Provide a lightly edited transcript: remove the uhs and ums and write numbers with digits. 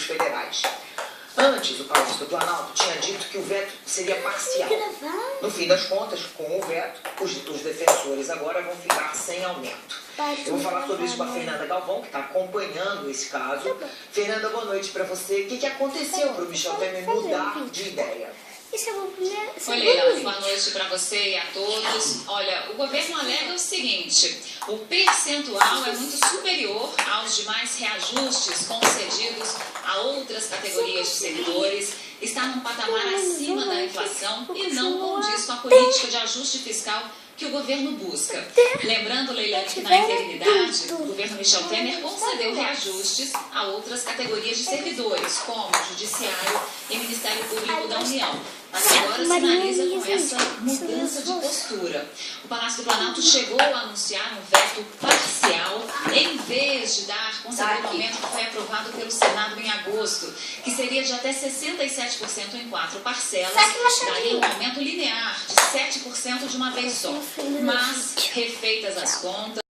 os federais. Antes, o Palácio do Planalto tinha dito que o veto seria parcial. No fim das contas, com o veto, os defensores agora vão ficar sem aumento. Eu vou falar sobre isso com a Fernanda Galvão, que está acompanhando esse caso. Fernanda, boa noite para você. O que aconteceu para o Michel Temer mudar de ideia? Oi, Leila, boa noite para você e a todos. Olha, o governo alega o seguinte: o percentual é muito superior aos demais reajustes concedidos a outras categorias de servidores, está num patamar acima da inflação e não condiz com a política de ajuste fiscal que o governo busca. Lembrando, Leila, que na interinidade, o governo Michel Temer concedeu reajustes a outras categorias de servidores, como Judiciário e Ministério Público da União. Mas agora sinaliza com essa mudança de postura. O Palácio do Planalto chegou a anunciar um veto parcial, em vez de dar conceder o aumento que foi aprovado pelo Senado em agosto, que seria de até 67% em 4 parcelas, daria um aumento linear de 7% de uma vez só. Mas, refeitas as contas,